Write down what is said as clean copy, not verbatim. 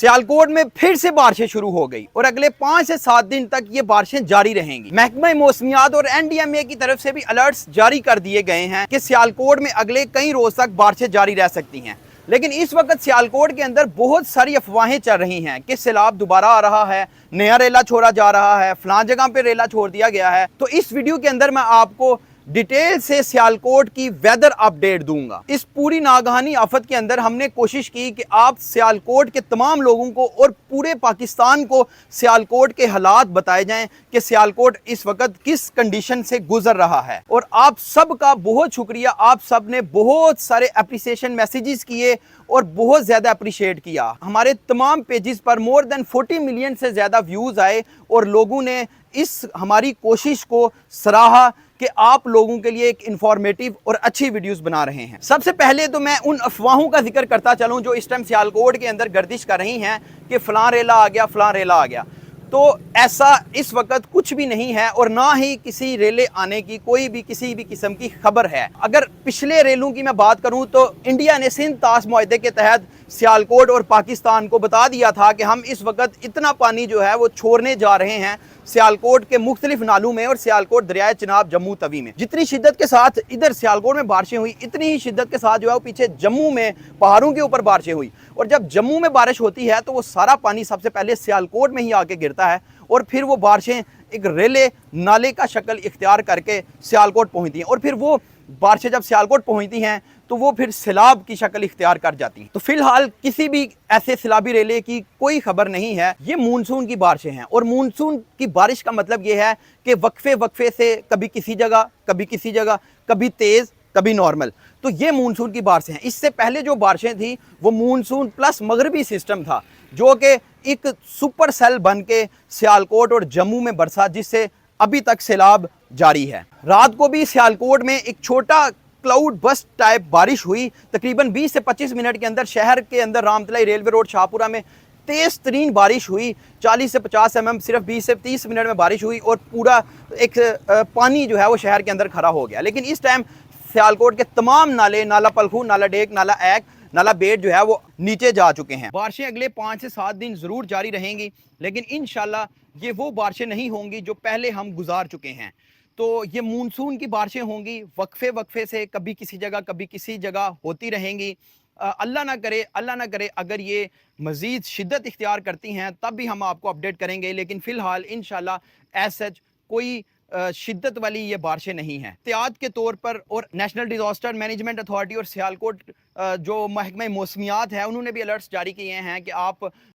सियालकोट में फिर से बारिशें शुरू हो गई और अगले 5 से 7 दिन तक ये बारिशें जारी रहेंगी। महकमा मौसमियात और एनडीएमए की तरफ से भी अलर्ट्स जारी कर दिए गए हैं कि सियालकोट में अगले कई रोज तक बारिशें जारी रह सकती हैं। लेकिन इस वक्त सियालकोट के अंदर बहुत सारी अफवाहें चल रही हैं कि सैलाब दोबारा आ रहा है, नया रेला छोड़ा जा रहा है, फलां जगह पे रेला छोड़ दिया गया है। तो इस वीडियो के अंदर मैं आपको डिटेल से सियालकोट की वेदर अपडेट दूंगा। इस पूरी नागहानी आफत के अंदर हमने कोशिश की कि आप सियालकोट के तमाम लोगों को और पूरे पाकिस्तान को सियालकोट के हालात बताए जाएं कि सियालकोट इस वक्त किस कंडीशन से गुजर रहा है। और आप सब का बहुत शुक्रिया, आप सब ने बहुत सारे अप्रिसिएशन मैसेजेस किए और बहुत ज़्यादा अप्रिशिएट किया। हमारे तमाम पेजेस पर मोर देन 40 मिलियन से ज़्यादा व्यूज़ आए और लोगों ने इस हमारी कोशिश को सराहा कि आप लोगों के लिए एक इंफॉर्मेटिव और अच्छी वीडियोस बना रहे हैं। सबसे पहले तो मैं उन अफवाहों का जिक्र करता चलूं जो इस टाइम सियालकोट के अंदर गर्दिश कर रही हैं कि फलां रेला आ गया, फलां रेला आ गया। तो ऐसा इस वक्त कुछ भी नहीं है और ना ही किसी रेले आने की कोई भी किसी भी किस्म की खबर है। अगर पिछले रेलों की मैं बात करूं तो इंडिया ने सिंध ताश मुआहदे के तहत सियालकोट और पाकिस्तान को बता दिया था कि हम इस वक्त इतना पानी जो है वो छोड़ने जा रहे हैं सियालकोट के मुख्तलिफ नालों में और सियालकोट दरियाए चिनाब जम्मू तवी में। जितनी शिद्दत के साथ इधर सियालकोट में बारिशें हुई, इतनी ही शिद्दत के साथ जो है वो पीछे जम्मू में पहाड़ों के ऊपर बारिशें हुई। और जब जम्मू में बारिश होती है तो वो सारा पानी सबसे पहले सियालकोट में ही आके गिरता है और फिर वो बारिशें एक रेले नाले का शक्ल इख्तियार करके सियालकोट पहुंचती हैं और फिर वो बारिशें जब सियालकोट पहुंचती हैं तो वो फिर सैलाब की शक्ल इख्तियार कर जाती हैं। तो फिलहाल किसी भी ऐसे सैलाबी रेले की कोई खबर नहीं है। ये मानसून की बारिशें हैं और मानसून की बारिश का मतलब ये है कि वक्फे वक्फे से कभी किसी जगह, कभी किसी जगह, कभी तेज़, कभी नॉर्मल। तो ये मानसून की बारिशें हैं। इससे पहले जो बारिशें थी वो मानसून प्लस मगरबी सिस्टम था जो कि एक सुपर सेल बन के सियालकोट और जम्मू में बरसा, जिससे अभी तक सैलाब जारी है। रात को भी सियालकोट में एक छोटा क्लाउड बस्ट टाइप बारिश हुई। तकरीबन 20 से 25 मिनट के अंदर शहर के अंदर रामतलाई रेलवे रोड शाहपुरा में तेज़ तरीन बारिश हुई। 40 से 50 mm सिर्फ 20 से 30 मिनट में बारिश हुई और पूरा एक पानी जो है वो शहर के अंदर खड़ा हो गया। लेकिन इस टाइम सियालकोट के तमाम नाले, नाला पलखू, नाला डेक, नाला ऐक, नाला बेट जो है वो नीचे जा चुके हैं। बारिशें अगले 5 से 7 दिन ज़रूर जारी रहेंगी, लेकिन इंशाल्लाह ये वो बारिशें नहीं होंगी जो पहले हम गुजार चुके हैं। तो ये मानसून की बारिशें होंगी, वक्फे वक्फे से कभी किसी जगह कभी किसी जगह होती रहेंगी। अल्लाह ना करे अगर ये मज़ीद शिद्दत इख्तियार करती हैं तब भी हम आपको अपडेट करेंगे। लेकिन फ़िलहाल इंशाल्लाह एज सच कोई शिद्दत वाली ये बारिशें नहीं हैं। एहतियात के तौर पर और नेशनल डिज़ास्टर मैनेजमेंट अथॉरिटी और सियालकोट जो महकमा मौसमियात है उन्होंने भी अलर्ट्स जारी किए हैं कि आप